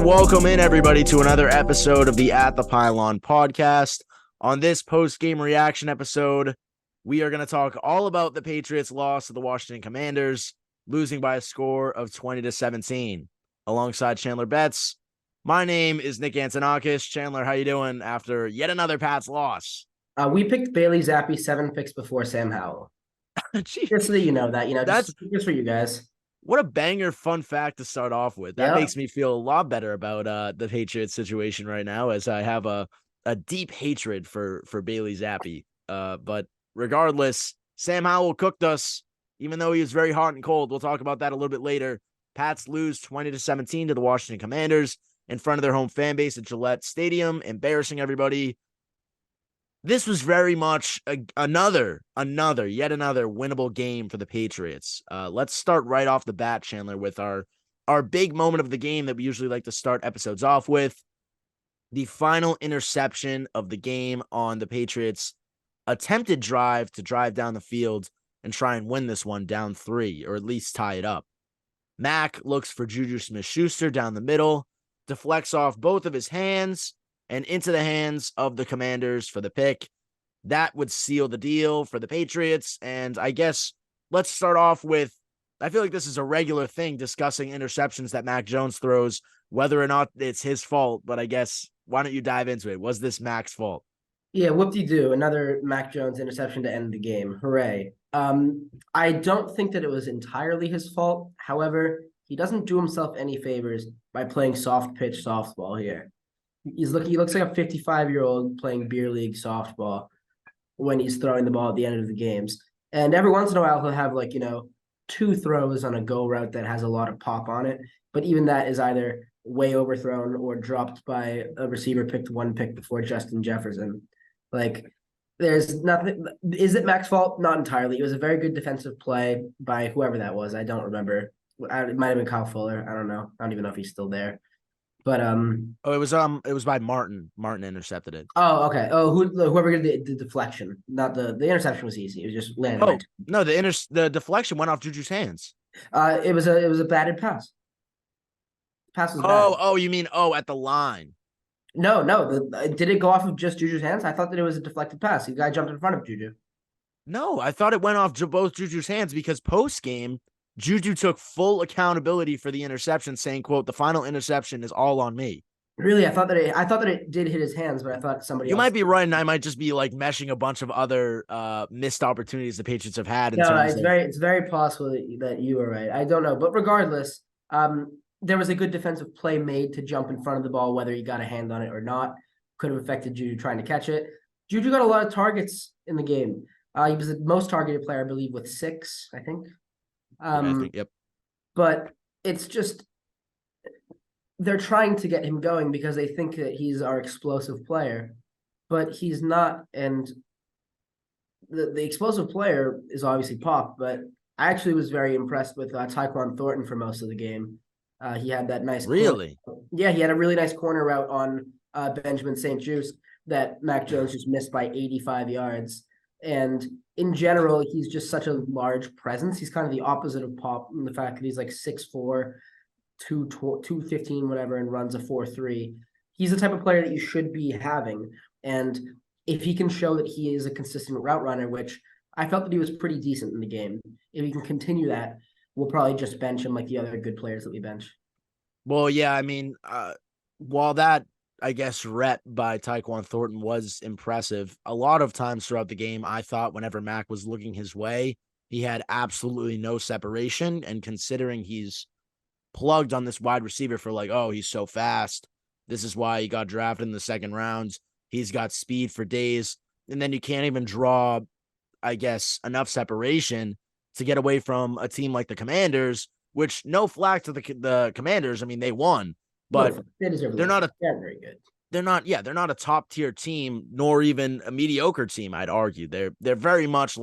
welcome in everybody to another episode of the At the Pylon podcast. On this post-game reaction episode, we are going to talk all about the Patriots' loss to the Washington Commanders, losing by a score of 20-17. Alongside Chandler Betts, my name is Nick Antonakas. Chandler, how you doing after yet another Pats loss? We picked Bailey Zappi 7 picks before Sam Howell. Just so that you know that, just for you guys. What a banger fun fact to start off with. That makes me feel a lot better about the Patriots situation right now, as I have a deep hatred for Bailey Zappi. But regardless, Sam Howell cooked us, even though he was very hot and cold. We'll talk about that a little bit later. Pats lose 20-17 to the Washington Commanders in front of their home fan base at Gillette Stadium, embarrassing everybody. This was very much yet another winnable game for the Patriots. Let's start right off the bat, Chandler, with our big moment of the game that we usually like to start episodes off with. The final interception of the game on the Patriots' attempted drive to drive down the field and try and win this one down 3, or at least tie it up. Mac looks for Juju Smith-Schuster down the middle, deflects off both of his hands and into the hands of the Commanders for the pick. That would seal the deal for the Patriots. And I guess let's start off with, I feel like this is a regular thing, discussing interceptions that Mac Jones throws, whether or not it's his fault. But I guess, why don't you dive into it? Was this Mac's fault? Yeah, whoop-de-doo, another Mac Jones interception to end the game. Hooray. I don't think that it was entirely his fault. However, he doesn't do himself any favors by playing soft pitch softball here. He looks like a 55-year-old playing beer league softball when he's throwing the ball at the end of the games. And every once in a while, he'll have 2 throws on a go route that has a lot of pop on it. But even that is either way overthrown or dropped by a receiver picked 1 pick before Justin Jefferson. There's nothing. Is it Mac's fault? Not entirely. It was a very good defensive play by whoever that was. I don't remember. It might have been Kyle Fuller. I don't know. I don't even know if he's still there. But it was by Martin. Martin intercepted it. Oh, okay. Oh, whoever did the deflection, not the interception was easy. It was just landed. Oh no, the deflection went off Juju's hands. It was a batted pass. Pass was bad. You mean at the line? No. Did it go off of just Juju's hands? I thought that it was a deflected pass. The guy jumped in front of Juju. No, I thought it went off both Juju's hands, because post game, Juju took full accountability for the interception, saying, quote, "The final interception is all on me." Really? I thought that it did hit his hands, but I thought somebody else. Might be right, and I might just be meshing a bunch of other missed opportunities the Patriots have had. It's very possible that you were right. I don't know, but regardless, there was a good defensive play made to jump in front of the ball, whether he got a hand on it or not. Could have affected Juju trying to catch it. Juju got a lot of targets in the game. He was the most targeted player, I believe, with 6, I think. Yep. But it's just they're trying to get him going because they think that he's our explosive player, but he's not. And the explosive player is obviously Pop, but I actually was very impressed with Tyquan Thornton for most of the game. He had that nice really, he had a really nice corner route on Benjamin St-Juste that Mac Jones just missed by 85 yards. And in general, he's just such a large presence. He's kind of the opposite of Pop in the fact that he's 6'4", 215, whatever, and runs a 4.3. He's the type of player that you should be having. And if he can show that he is a consistent route runner, which I felt that he was pretty decent in the game, if he can continue that, we'll probably just bench him like the other good players that we bench. Well, yeah, I mean, while that, I guess, rep by Tyquan Thornton was impressive, a lot of times throughout the game, I thought whenever Mac was looking his way, he had absolutely no separation. And considering he's plugged on this wide receiver for he's so fast, this is why he got drafted in the second round. He's got speed for days. And then you can't even draw, I guess, enough separation to get away from a team like the Commanders, which, no flack to the Commanders. I mean, they won. But they're not very good. They're not a top tier team, nor even a mediocre team, I'd argue. They're very much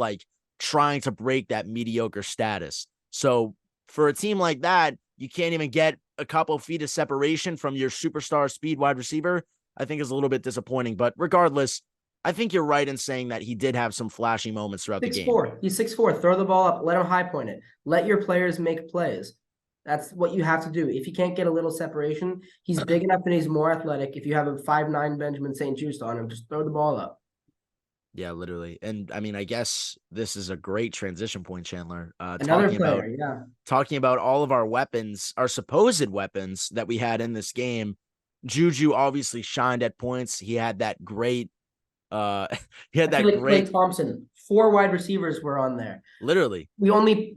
trying to break that mediocre status. So for a team like that, you can't even get a couple feet of separation from your superstar speed wide receiver, I think is a little bit disappointing. But regardless, I think you're right in saying that he did have some flashy moments throughout the game. 6'4". He's 6'4". Throw the ball up. Let him high point it. Let your players make plays. That's what you have to do. If he can't get a little separation, he's big enough and he's more athletic. If you have a 5'9" Benjamin St-Juste on him, just throw the ball up. Yeah, literally. And I mean, I guess this is a great transition point, Chandler. Another player, yeah. Talking about all of our weapons, our supposed weapons that we had in this game. Juju obviously shined at points. He had that great he had I feel that like Klay great Thompson, 4 wide receivers were on there. literally. We only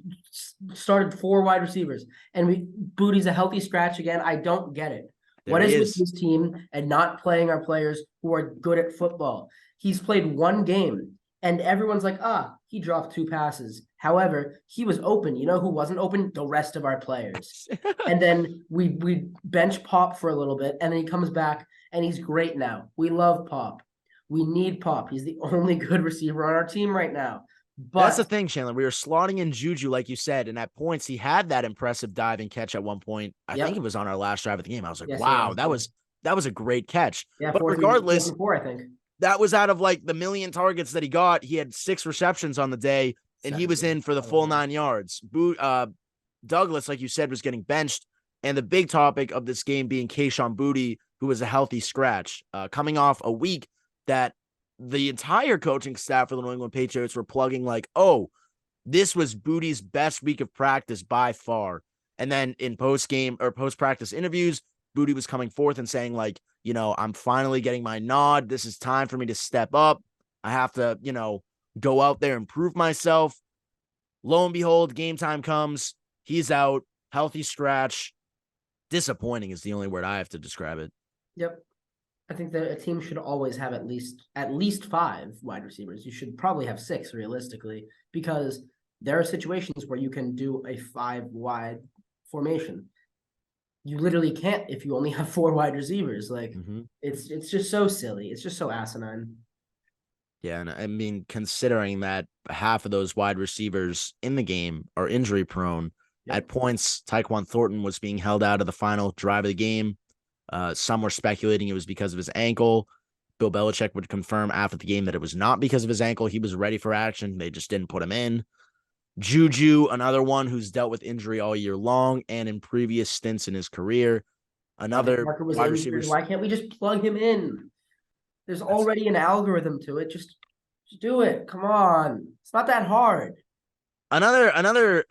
started 4 wide receivers, and Booty's a healthy scratch again. I don't get it. There What he is with is. this team and not playing our players who are good at football? He's played 1 game, and everyone's like, he dropped 2 passes. However, he was open. You know who wasn't open? The rest of our players. And then we bench Pop for a little bit, and then he comes back, and he's great now. We love Pop. We need Pop. He's the only good receiver on our team right now. That's the But thing, Chandler. We were slotting in Juju, like you said, and at points he had that impressive dive and catch at one point. I think yep. it was on our last drive of the game. I was like, Yes, it wow, was. that was a great catch. Yeah, But 4-3, regardless, 4 I think. that was out of like the million targets that he got. He had 6 receptions on the day, and he was in for the full 9 yards. Douglas, like you said, was getting benched, and the big topic of this game being Kayshon Boutte, who was a healthy scratch, coming off a week that the entire coaching staff for the New England Patriots were plugging like, oh, this was Boutte's best week of practice by far. And then in post-game or post-practice interviews, Boutte was coming forth and saying like, I'm finally getting my nod. This is time for me to step up. I have to, go out there and prove myself. Lo and behold, game time comes. He's out, healthy scratch. Disappointing is the only word I have to describe it. Yep. I think that a team should always have at least 5 wide receivers. You should probably have 6 realistically, because there are situations where you can do a 5 wide formation. You literally can't if you only have 4 wide receivers. Like it's just so silly. It's just so asinine. Yeah, and I mean, considering that half of those wide receivers in the game are injury prone, at points, Tyquan Thornton was being held out of the final drive of the game. Some were speculating it was because of his ankle. Bill Belichick would confirm after the game that it was not because of his ankle. He was ready for action. They just didn't put him in. Juju, another one who's dealt with injury all year long and in previous stints in his career. Another Parker was wide injured. receiver. Why can't we just plug him in? There's already an algorithm to it. Just do it. Come on. It's not that hard. Another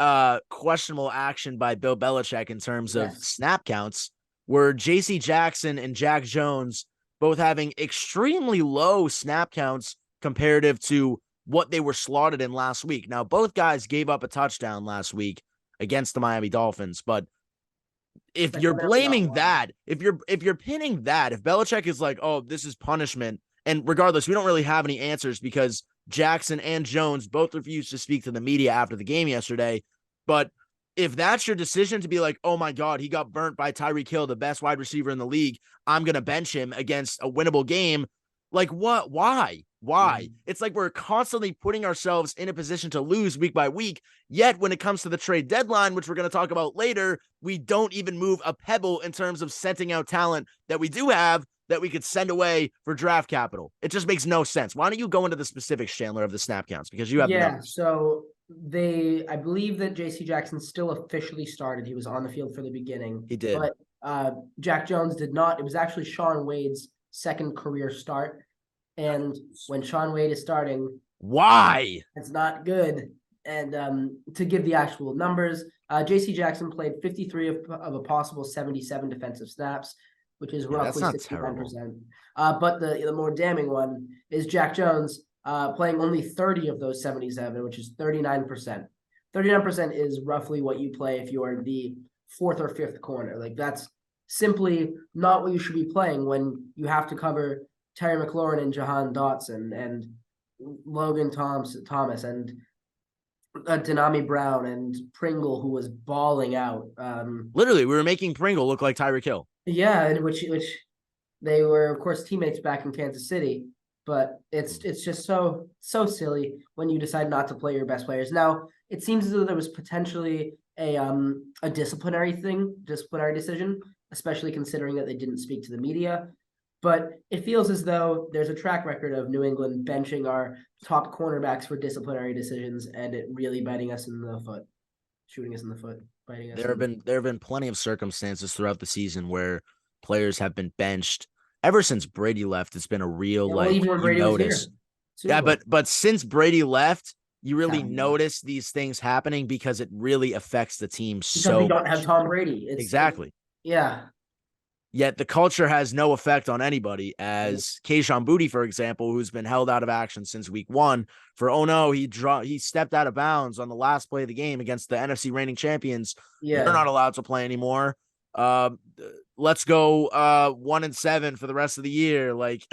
questionable action by Bill Belichick in terms of snap counts were J.C. Jackson and Jack Jones both having extremely low snap counts comparative to what they were slotted in last week. Now, both guys gave up a touchdown last week against the Miami Dolphins, but if you're blaming that, if you're pinning that, if Belichick is like, oh, this is punishment, and regardless, we don't really have any answers because Jackson and Jones both refused to speak to the media after the game yesterday. But if that's your decision to be like, oh my God, he got burnt by Tyreek Hill, the best wide receiver in the league, I'm going to bench him against a winnable game. Like what? Why? It's like we're constantly putting ourselves in a position to lose week by week. Yet when it comes to the trade deadline, which we're going to talk about later, we don't even move a pebble in terms of sending out talent that we do have that we could send away for draft capital. It just makes no sense. Why don't you go into the specifics, Chandler, of the snap counts? Because you have the numbers. So I believe that J.C. Jackson still officially started. He was on the field for the beginning. He did. But Jack Jones did not. It was actually Shaun Wade's second career start. And when Shaun Wade is starting, why? It's not good. And to give the actual numbers, J.C. Jackson played 53 of a possible 77 defensive snaps, which is roughly 69%. But the more damning one is Jack Jones playing only 30 of those 77, which is 39%. 39% is roughly what you play if you're the 4th or 5th corner. Like that's simply not what you should be playing when you have to cover Terry McLaurin and Jahan Dotson and Logan Thomas and Denami Brown and Pringle, who was balling out. Literally, we were making Pringle look like Tyreek Hill. Yeah, which they were, of course, teammates back in Kansas City. But it's just so silly when you decide not to play your best players. Now, it seems as though there was potentially a disciplinary decision, especially considering that they didn't speak to the media. But it feels as though there's a track record of New England benching our top cornerbacks for disciplinary decisions and it really biting us in the foot, shooting us in the foot. biting us There have in. been plenty of circumstances throughout the season where players have been benched. Ever since Brady left, it's been a real Yeah, well, even when you Brady was notice. here, Yeah, Super Bowl. but since Brady left, you It's really happening a lot. notice these things happening because it really affects the team Because we so don't have much. Tom Brady. Exactly. Yeah. Yet the culture has no effect on anybody, as Kayshon Boutte, for example, who's been held out of action since week 1 for, oh no, he stepped out of bounds on the last play of the game against the NFC reigning champions. You're Yeah. not allowed to play anymore. Uh, let's go 1-7 for the rest of the year. Like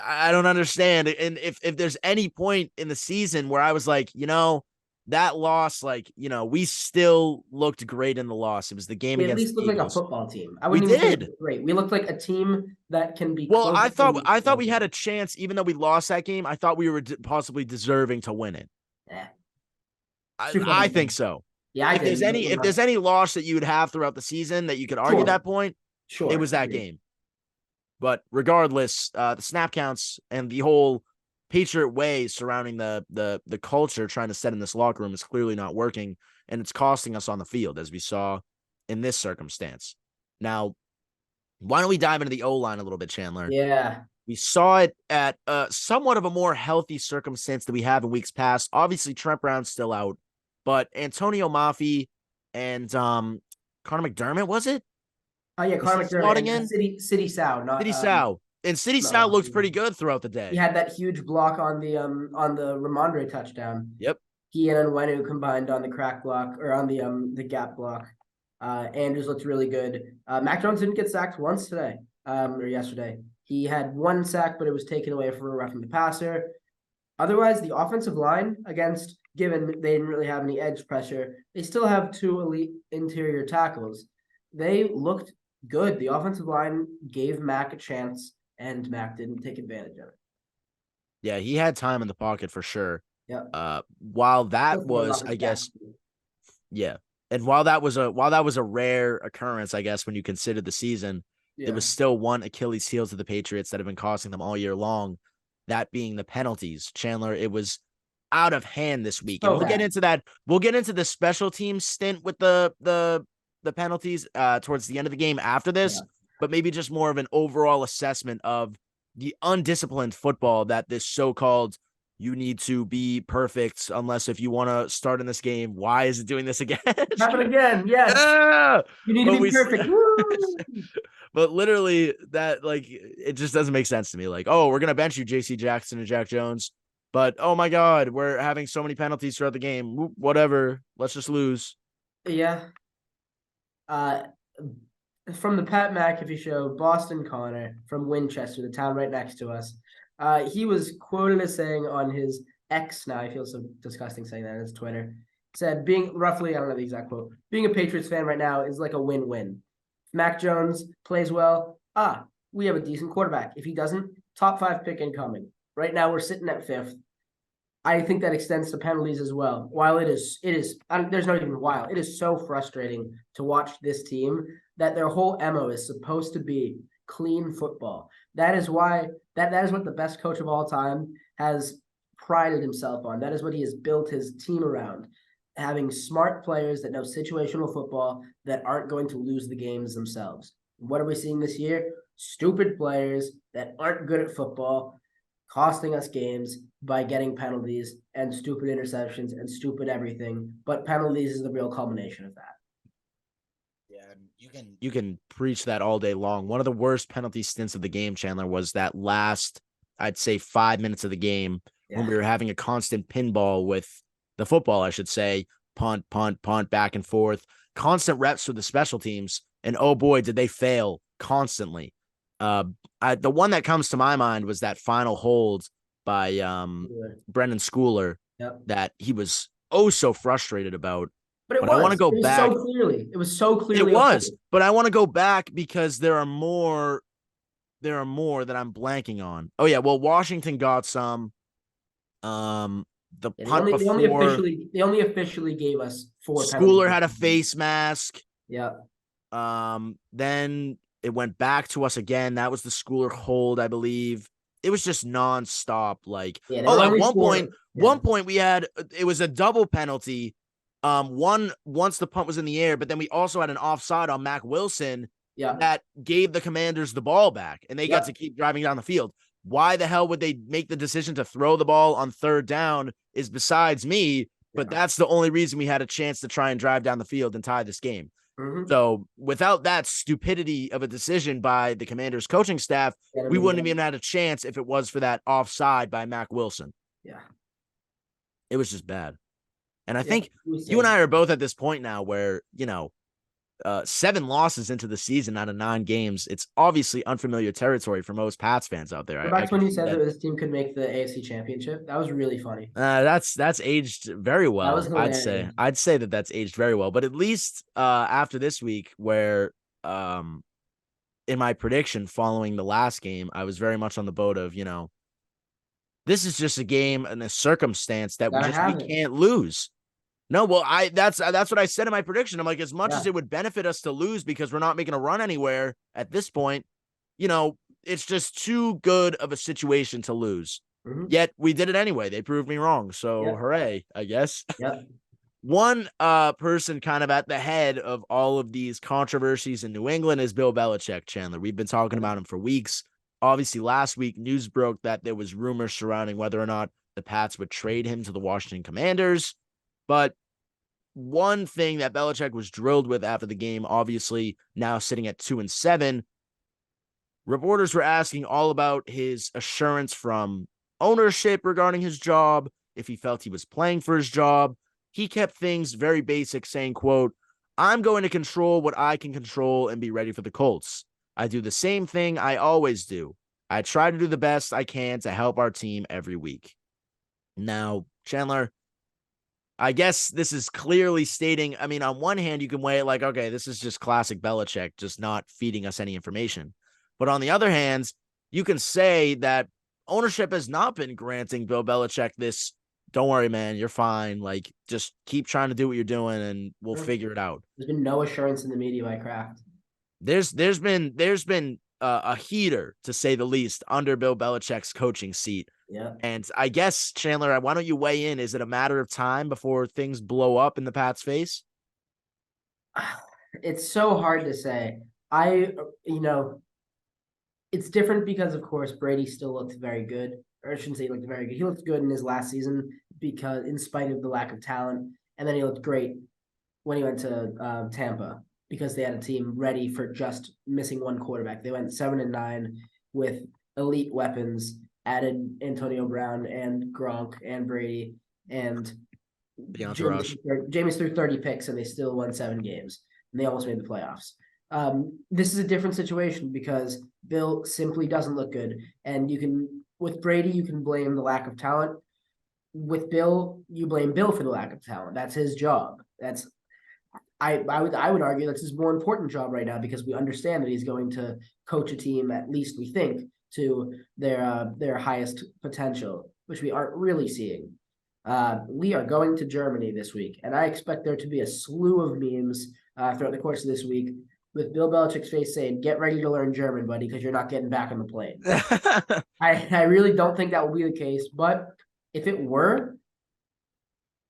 I don't understand. And if there's any point in the season where I was like, that loss, we still looked great in the loss. It was the game We at against least the looked like a Eagles. football team. I We wouldn't even say we did. looked great. We looked like a team that can be Well, close I to thought I thought we had closer. a chance, even though we lost that game. I thought we were possibly deserving to win it. Yeah. I, Super I think Bowl. so. Yeah, I If there's did. But any we're if not. there's any loss that you would have throughout the season that you could argue Sure. that point, it Sure. was that Agreed. game. But regardless, the snap counts and the whole Patriot way surrounding the culture trying to set in this locker room is clearly not working, and it's costing us on the field, as we saw in this circumstance. Now, why don't we dive into the O-line a little bit, Chandler? Yeah. We saw it at somewhat of a more healthy circumstance that we have in weeks past. Obviously, Trent Brown's still out, but Antonio Mafi and Connor McDermott, was it? Oh yeah, Was he Connor McDermott slotting and in? City Sow, City Sal. And City Sal looks pretty Mafi. good throughout the He day. had that huge block on the Ramondre touchdown. Yep. He and Nwenu combined on the crack block or on the gap block. Andrews looked really good. Mac Jones didn't get sacked once today, or yesterday. He had one sack, but it was taken away for a roughing the passer. Otherwise, the offensive line, against given they didn't really have any edge pressure, they still have two elite interior tackles. They looked good. The offensive line gave Mac a chance, and Mac didn't take advantage of it. Yeah, he had time in the pocket for sure. Yep. While that Just going was, off his I back. guess, yeah. And while that was a rare occurrence, I guess, when you consider the season, there Yeah. was still one Achilles heel to the Patriots that have been costing them all year long, that being the penalties. Chandler, it was out of hand this week. And So we'll get bad. into that. We'll get into the special team stint with the penalties towards the end of the game after this, Yeah. but maybe just more of an overall assessment of the undisciplined football that this so-called you need to be perfect unless if you want to start in this game. Why is it doing this again? Happen again. Yes. Yeah! You need to But be perfect. Woo! but literally that it just doesn't make sense to me. Like, oh, we're gonna bench you, JC Jackson and Jack Jones. But oh my god, we're having so many penalties throughout the game. Whatever. Let's just lose. Yeah. Uh, from the Pat McAfee show, Boston Connor from Winchester, the town right next to us. He was quoted as saying on his X now, I feel so disgusting saying that on his Twitter, said being roughly, I don't know the exact quote, being a Patriots fan right now is like a win-win. If Mac Jones plays well, we have a decent quarterback. If he doesn't, top 5 pick incoming. Right now we're sitting at 5th. I think that extends to penalties as well. While it is, there's not even while. It is so frustrating to watch this team that their whole MO is supposed to be clean football. That is why that is what the best coach of all time has prided himself on. That is what he has built his team around. Having smart players that know situational football that aren't going to lose the games themselves. What are we seeing this year? Stupid players that aren't good at football, costing us games by getting penalties and stupid interceptions and stupid everything. But penalties is the real culmination of that. Yeah, you can preach that all day long. One of the worst penalty stints of the game, Chandler, was that last, I'd say, 5 minutes of the game when we were having a constant pinball with the football, I should say, punt, back and forth, constant reps for the special teams. And oh boy, did they fail constantly. The one that comes to my mind was that final hold by Brendan Schooler Yep. that he was oh so frustrated about. But I want to go it was back. so clearly. It was so clearly. It was, but I want to go back because there are more that I'm blanking on. Oh yeah, well Washington got some. The punt before they only officially gave us 4 penalties. Schooler had a face mask. Yeah. Then it went back to us again. That was the Schooler hold, I believe. It was just nonstop. Like, Yeah, at one point we had it was a double penalty Once the punt was in the air, but then we also had an offside on Mac Wilson that gave the Commanders the ball back, and they got to keep driving down the field. Why the hell would they make the decision to throw the ball on third down is besides me, but that's the only reason we had a chance to try and drive down the field and tie this game. So without that stupidity of a decision by the Commanders coaching staff, we wouldn't have even had a chance if it was for that offside by Mac Wilson. Yeah. It was just bad. And I think you and I are both at this point now where, 7 losses into the season out of 9 games. It's obviously unfamiliar territory for most Pats fans out there. Back when you said that this team could make the AFC Championship, that was really funny. That's aged very well. That was hilarious. I'd say that's aged very well. But at least after this week, where in my prediction following the last game, I was very much on the boat of, this is just a game and a circumstance that we can't lose. No, well, that's what I said in my prediction. I'm like, as much as it would benefit us to lose because we're not making a run anywhere at this point, it's just too good of a situation to lose. Yet we did it anyway. They proved me wrong. So hooray, I guess. One person kind of at the head of all of these controversies in New England is Bill Belichick, Chandler. We've been talking about him for weeks. Obviously, last week, news broke that there was rumors surrounding whether or not the Pats would trade him to the Washington Commanders. But one thing that Belichick was drilled with after the game, obviously now sitting at 2-7, reporters were asking all about his assurance from ownership regarding his job, if he felt he was playing for his job. He kept things very basic, saying, quote, "I'm going to control what I can control and be ready for the Colts. I do the same thing I always do. I try to do the best I can to help our team every week." Now, Chandler, I guess this is clearly stating, I mean, on one hand, you can weigh it like, okay, this is just classic Belichick, just not feeding us any information. But on the other hand, you can say that ownership has not been granting Bill Belichick this, don't worry, man, you're fine. Like, just keep trying to do what you're doing and we'll figure it out. There's been no assurance in the media by Kraft. There's been a heater, to say the least, under Bill Belichick's coaching seat. Yeah. And I guess, Chandler, why don't you weigh in? Is it a matter of time before things blow up in the Pats' face? It's so hard to say. It's different because, of course, Brady still looked very good. Or I shouldn't say he looked very good. He looked good in his last season because, in spite of the lack of talent. And then he looked great when he went to Tampa because they had a team ready for just missing one quarterback. They went 7-9 with elite weapons, added Antonio Brown and Gronk and Brady and Jameis threw 30 picks and they still won 7 games and they almost made the playoffs. This is a different situation because Bill simply doesn't look good. And with Brady, you can blame the lack of talent. With Bill, you blame Bill for the lack of talent. That's his job. I would argue that's his more important job right now because we understand that he's going to coach a team, at least we think, to their highest potential, which we aren't really seeing. We are going to Germany this week, and I expect there to be a slew of memes throughout the course of this week with Bill Belichick's face saying, "Get ready to learn German, buddy, because you're not getting back on the plane." I really don't think that will be the case, but if it were,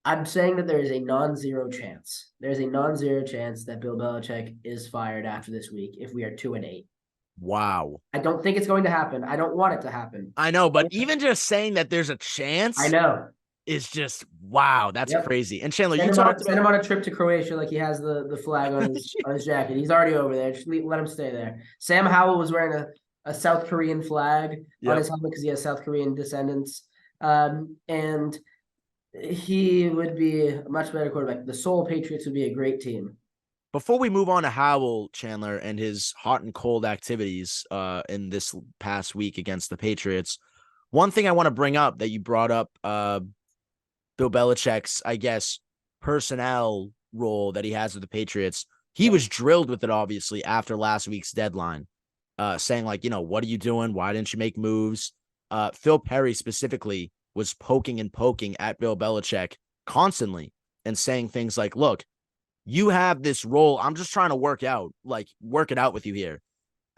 I'm saying that there is a non-zero chance. There's a non-zero chance that Bill Belichick is fired after this week if we are 2-8. Wow. I don't think it's going to happen. I don't want it to happen. I know, but even just saying that there's a chance, I know, is just wow. That's crazy. And Chandler, send him on a trip to Croatia like he has the flag on his jacket. He's already over there. Just let him stay there. Sam Howell was wearing a South Korean flag on his helmet because he has South Korean descendants. And he would be a much better quarterback. The Seoul Patriots would be a great team. Before we move on to Howell, Chandler, and his hot and cold activities in this past week against the Patriots, one thing I want to bring up that you brought up, Bill Belichick's, I guess, personnel role that he has with the Patriots. He was drilled with it, obviously, after last week's deadline, saying, like, what are you doing? Why didn't you make moves? Phil Perry specifically was poking at Bill Belichick constantly and saying things like, look, you have this role. I'm just trying to work it out with you here.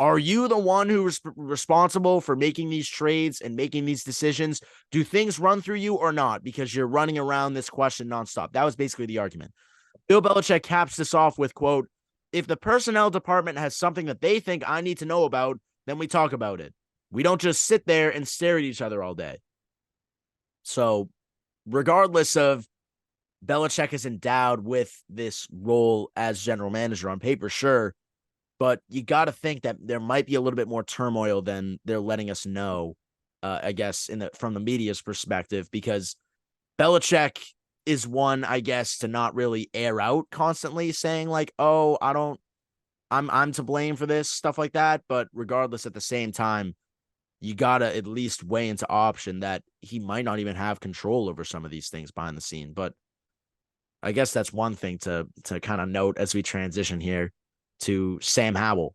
Are you the one who's responsible for making these trades and making these decisions? Do things run through you or not? Because you're running around this question nonstop. That was basically the argument. Bill Belichick caps this off with, quote, if the personnel department has something that they think I need to know about, then we talk about it. We don't just sit there and stare at each other all day. So regardless of Belichick is endowed with this role as general manager on paper, sure, but you got to think that there might be a little bit more turmoil than they're letting us know, I guess, from the media's perspective, because Belichick is one, I guess, to not really air out constantly saying like, oh, I'm to blame for this, stuff like that. But regardless, at the same time, you got to at least weigh into option that he might not even have control over some of these things behind the scene. But I guess that's one thing to kind of note as we transition here to Sam Howell.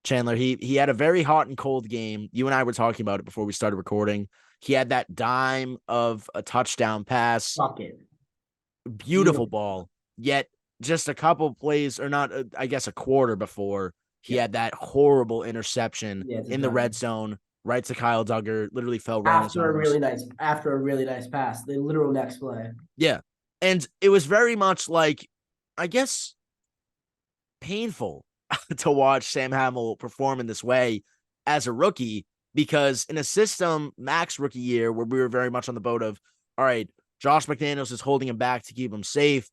Chandler, he had a very hot and cold game. You and I were talking about it before we started recording. He had that dime of a touchdown pass. Beautiful ball. Yet just a couple plays, or not, I guess a quarter before, he had that horrible interception in the red zone, right to Kyle Duggar, literally fell right after a really nice pass, the literal next play. Yeah. And it was very much like, I guess, painful to watch Sam Hamill perform in this way as a rookie, because in a system, Mac's rookie year, where we were very much on the boat of, all right, Josh McDaniels is holding him back to keep him safe.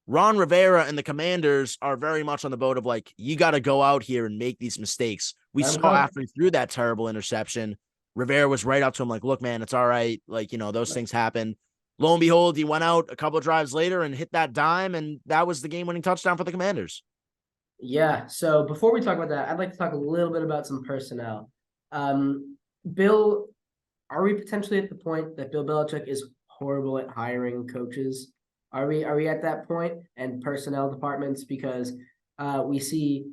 Ron Rivera and the Commanders are very much on the boat of like, you got to go out here and make these mistakes. We saw after he threw that terrible interception, Rivera was right up to him like, look, man, it's all right. Like, those things happen. Lo and behold, he went out a couple of drives later and hit that dime, and that was the game-winning touchdown for the Commanders. Yeah, so before we talk about that, I'd like to talk a little bit about some personnel. Bill, are we potentially at the point that Bill Belichick is horrible at hiring coaches? Are we at that point, and personnel departments? Because we see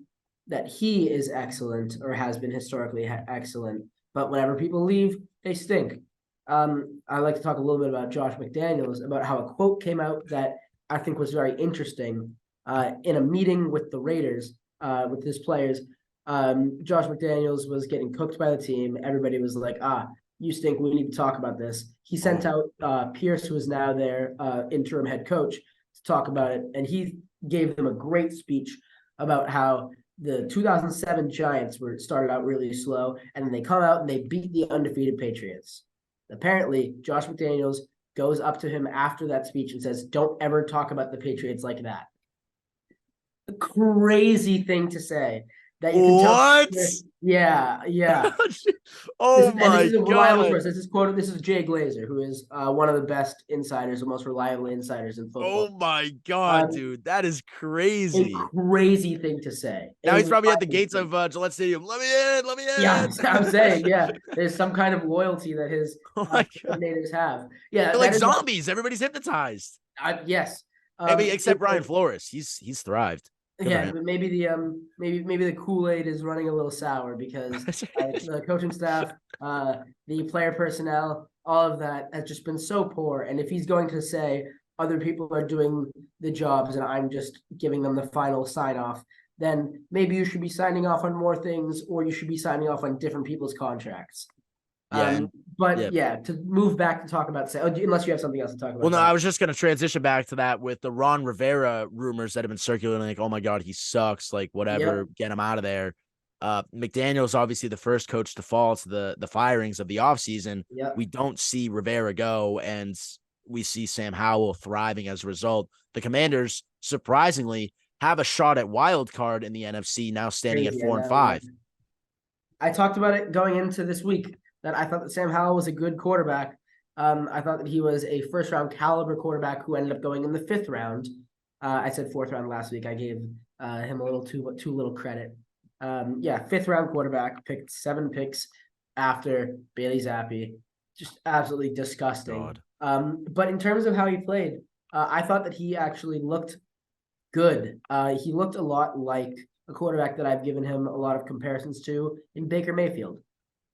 that he is excellent, or has been historically excellent, but whenever people leave, they stink. I'd like to talk a little bit about Josh McDaniels, about how a quote came out that I think was very interesting. In a meeting with the Raiders, with his players, Josh McDaniels was getting cooked by the team. Everybody was like, you stink. We need to talk about this. He sent out Pierce, who is now their interim head coach, to talk about it. And he gave them a great speech about how the 2007 Giants started out really slow, and then they come out and they beat the undefeated Patriots. Apparently, Josh McDaniels goes up to him after that speech and says, don't ever talk about the Patriots like that. A crazy thing to say. That you can what? Tell. Yeah. Oh my this is a God. source. This is Jay Glazer, who is one of the best insiders, the most reliable insiders in football. Oh my God, dude. That is crazy. A crazy thing to say. Now he's probably at the gates of Gillette Stadium. Let me in. Yeah, I'm saying, there's some kind of loyalty that his coordinators have. Yeah, they're like zombies. Everybody's hypnotized. Yes. Maybe except Brian Flores. He's thrived. Yeah, but maybe the Kool-Aid is running a little sour, because the coaching staff, the player personnel, all of that has just been so poor. And if he's going to say other people are doing the jobs and I'm just giving them the final sign off, then maybe you should be signing off on more things, or you should be signing off on different people's contracts. To move back to talk about, unless you have something else to talk about. Well, no, I was just going to transition back to that with the Ron Rivera rumors that have been circulating, like, oh my God, he sucks, like whatever, get him out of there. McDaniel's obviously the first coach to fall to the firings of the offseason. We don't see Rivera go, and we see Sam Howell thriving as a result. The Commanders, surprisingly, have a shot at wild card in the NFC, now standing at 4-5. I talked about it going into this week, that I thought that Sam Howell was a good quarterback. I thought that he was a first-round caliber quarterback who ended up going in the 5th round. I said 4th round last week. I gave him a little too little credit. 5th round quarterback, picked 7 picks after Bailey Zappi. Just absolutely disgusting. But in terms of how he played, I thought that he actually looked good. He looked a lot like a quarterback that I've given him a lot of comparisons to in Baker Mayfield.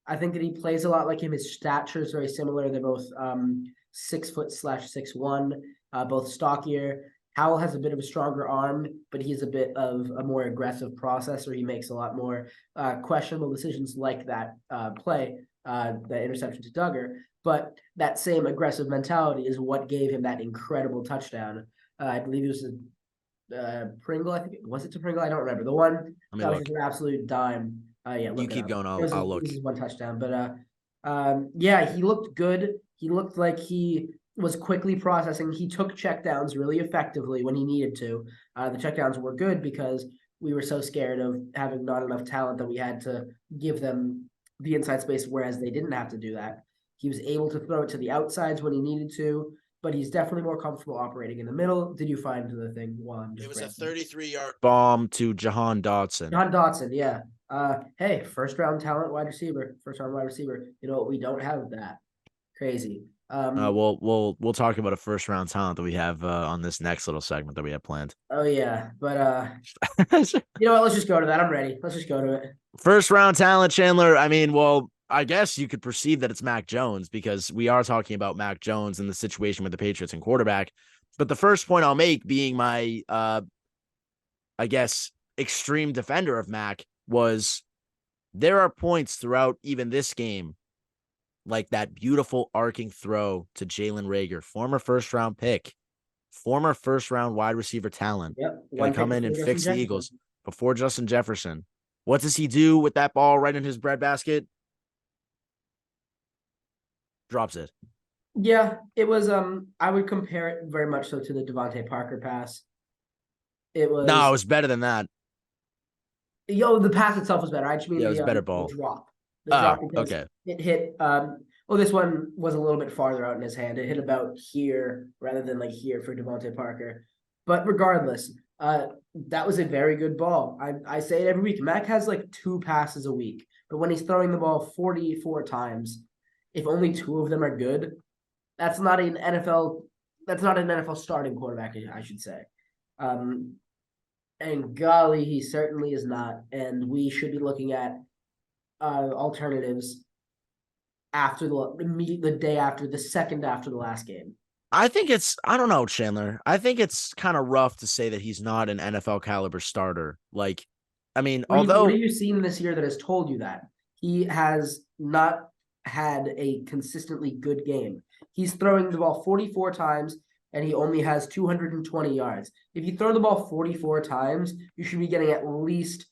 I think that he plays a lot like him. His stature is very similar. They're both 6'/6'1", both stockier, Howell has a bit of a stronger arm, but he's a bit of a more aggressive processor. He makes a lot more questionable decisions like that that interception to Duggar. But that same aggressive mentality is what gave him that incredible touchdown. I believe it was Pringle. I think was it to Pringle? I don't remember. The one that was just an absolute dime. Yeah, You look it keep up. going. It I'll look. was his one touchdown, but yeah, he looked good. He looked like he was quickly processing. He took checkdowns really effectively when he needed to. The checkdowns were good because we were so scared of having not enough talent that we had to give them the inside space, whereas they didn't have to do that. He was able to throw it to the outsides when he needed to, but he's definitely more comfortable operating in the middle. Did you find the thing while I'm just It was a ranting? 33-yard bomb to Jahan Dotson. John Dotson, yeah. Hey, first round talent wide receiver, first round wide receiver. You know what? We don't have that. Crazy. We'll talk about a first round talent that we have on this next little segment that we have planned. Oh yeah, but you know what? Let's just go to that. I'm ready. Let's just go to it. First round talent, Chandler. I mean, well, I guess you could perceive that it's Mac Jones because we are talking about Mac Jones and the situation with the Patriots and quarterback. But the first point I'll make, being my I guess extreme defender of Mac, was there are points throughout even this game, like that beautiful arcing throw to Jalen Reagor, former first round pick, former first round wide receiver talent, Yep, going one to pick come in before and Justin fix the Jefferson. Eagles before Justin Jefferson. What does he do with that ball right in his breadbasket? Drops it. Yeah, it was. I would compare it very much so to the Devontae Parker pass. It No, it was. was better than that. The pass itself was better. I just mean Yeah, it was a better the ball. drop, Oh, because okay. it hit. Well, this one was a little bit farther out in his hand. It hit about here rather than like here for Devontae Parker. But regardless, that was a very good ball. I say it every week. Mac has like 2 passes a week, but when he's throwing the ball 44 times, if only 2 of them are good, that's not an NFL. That's not an NFL starting quarterback, I should say. Um, and golly, he certainly is not. And we should be looking at alternatives after the day after, the second after the last game. I don't know, Chandler. I think it's kind of rough to say that he's not an NFL caliber starter. Like, I mean, What although, have you seen this year that has told you that? He has not had a consistently good game. He's throwing the ball 44 times and he only has 220 yards. If you throw the ball 44 times, you should be getting at least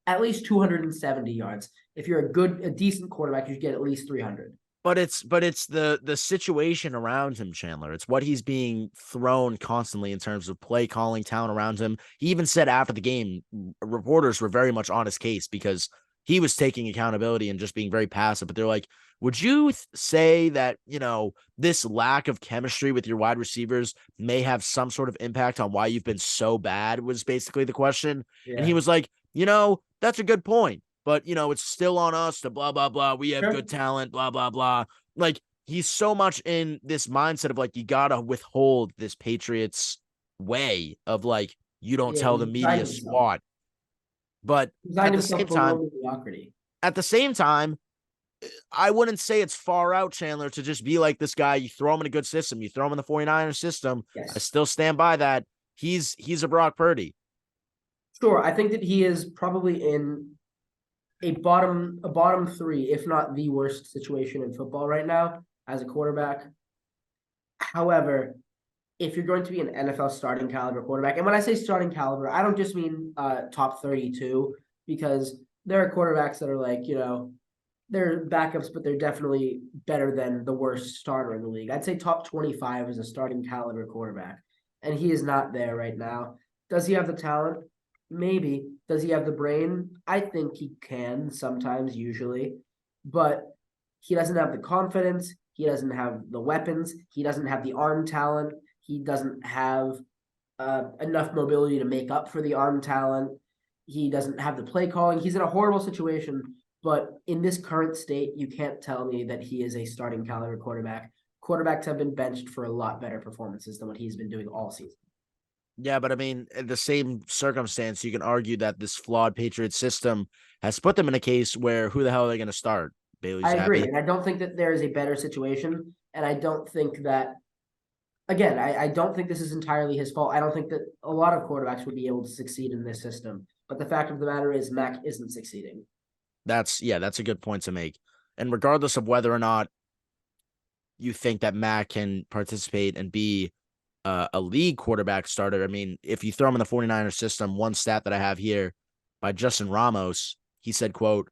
270 yards. If you're a decent quarterback, you should get at least 300. but it's the situation around him, Chandler. It's what he's being thrown constantly in terms of play calling, talent around him. He even said after the game, reporters were very much on his case because he was taking accountability and just being very passive. But they're like, would you say that, this lack of chemistry with your wide receivers may have some sort of impact on why you've been so bad? Was basically the question. And he Yeah. was like, that's a good point. But, it's still on us to blah, blah, blah. We have Sure. good talent, blah, blah, blah. Like, he's so much in this mindset of like, you got to withhold this Patriots way of like, you don't Yeah, tell the he's designed media himself. squat. But Designed at the himself same below time, mediocrity. at the same time, I wouldn't say it's far out, Chandler, to just be like this guy. You throw him in a good system. You throw him in the 49ers system. I Yes. still stand by that. He's a Brock Purdy. Sure. I think that he is probably in a bottom three, if not the worst situation in football right now as a quarterback. However, if you're going to be an NFL starting caliber quarterback, and when I say starting caliber, I don't just mean top 32, because there are quarterbacks that are like, they're backups, but they're definitely better than the worst starter in the league. I'd say top 25 is a starting caliber quarterback, and he is not there right now. Does he have the talent? Maybe. Does he have the brain? I think he can sometimes, usually, but he doesn't have the confidence. He doesn't have the weapons. He doesn't have the arm talent. He doesn't have enough mobility to make up for the arm talent. He doesn't have the play calling. He's in a horrible situation. But in this current state, you can't tell me that he is a starting caliber quarterback. Quarterbacks have been benched for a lot better performances than what he's been doing all season. Yeah, but I mean, in the same circumstance, you can argue that this flawed Patriot system has put them in a case where who the hell are they going to start? Bailey I agree. Zappi? And I don't think that there is a better situation. And I don't think that again, I don't think this is entirely his fault. I don't think that a lot of quarterbacks would be able to succeed in this system. But the fact of the matter is, Mac isn't succeeding. That's a good point to make. And regardless of whether or not you think that Mac can participate and be a league quarterback starter, I mean, if you throw him in the 49ers system, one stat that I have here by Justin Ramos, he said, quote,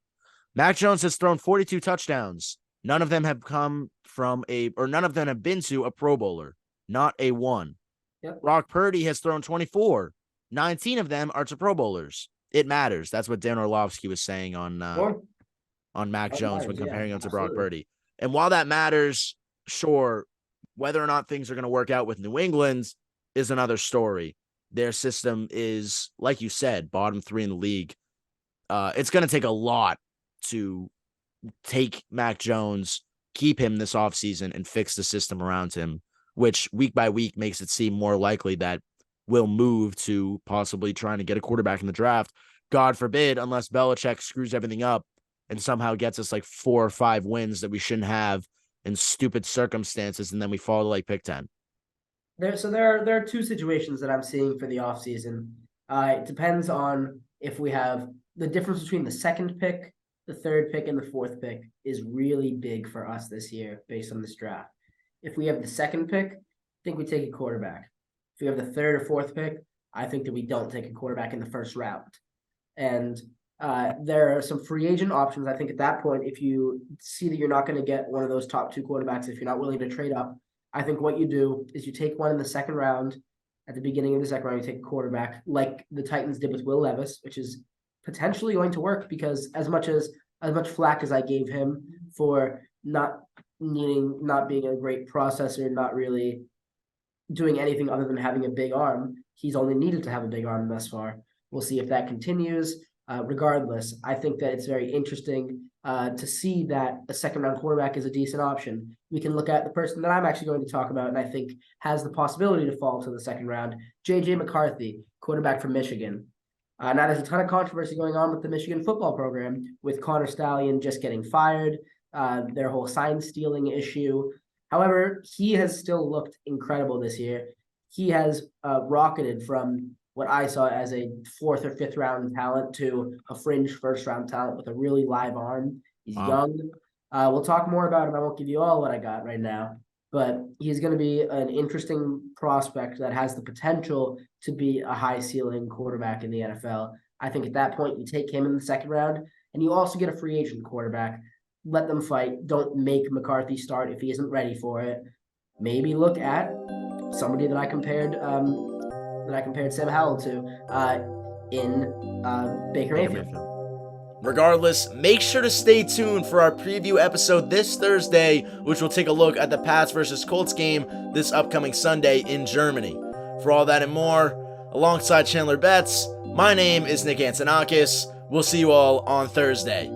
Mac Jones has thrown 42 touchdowns. None of them have none of them have been to a Pro Bowler, not a one. Yep. Brock Purdy has thrown 24. 19 of them are to Pro Bowlers. It matters. That's what Dan Orlovsky was saying on Mac Jones when comparing him to Brock Purdy. And while that matters, sure, whether or not things are going to work out with New England is another story. Their system is, like you said, bottom 3 in the league. It's going to take a lot to take Mac Jones, keep him this offseason, and fix the system around him, which week by week makes it seem more likely that we'll move to possibly trying to get a quarterback in the draft. God forbid, unless Belichick screws everything up and somehow gets us like 4 or 5 wins that we shouldn't have in stupid circumstances, and then we fall to like pick 10. There are 2 situations that I'm seeing for the offseason. It depends on if we have the difference between the 2nd pick, the 3rd pick, and the 4th pick is really big for us this year based on this draft. If we have the 2nd pick, I think we take a quarterback. If we have the 3rd or 4th pick, I think that we don't take a quarterback in the 1st round. And there are some free agent options. I think at that point, if you see that you're not going to get one of those top 2 quarterbacks, if you're not willing to trade up, I think what you do is you take one in the 2nd round. At the beginning of the 2nd round, you take a quarterback like the Titans did with Will Levis, which is potentially going to work because as much flack as I gave him for not being a great processor, not really doing anything other than having a big arm, he's only needed to have a big arm thus far. We'll see if that continues. Regardless, I think that it's very interesting to see that a 2nd round quarterback is a decent option. We can look at the person that I'm actually going to talk about and I think has the possibility to fall to the 2nd round, J.J. McCarthy, quarterback from Michigan. Now, there's a ton of controversy going on with the Michigan football program, with Connor Stallion just getting fired, their whole sign stealing issue. However, he has still looked incredible this year. He has rocketed from what I saw as a 4th or 5th round talent to a fringe 1st round talent with a really live arm. He's young. We'll talk more about him. I won't give you all what I got right now, but he's going to be an interesting prospect that has the potential to be a high ceiling quarterback in the NFL. I think at that point, you take him in the 2nd round and you also get a free agent quarterback. Let them fight. Don't make McCarthy start if he isn't ready for it. Maybe look at somebody that I compared Sam Howell to in Baker Mayfield. Regardless, make sure to stay tuned for our preview episode this Thursday, which will take a look at the Pats versus Colts game this upcoming Sunday in Germany. For all that and more, alongside Chandler Betts, my name is Nick Antonakas. We'll see you all on Thursday.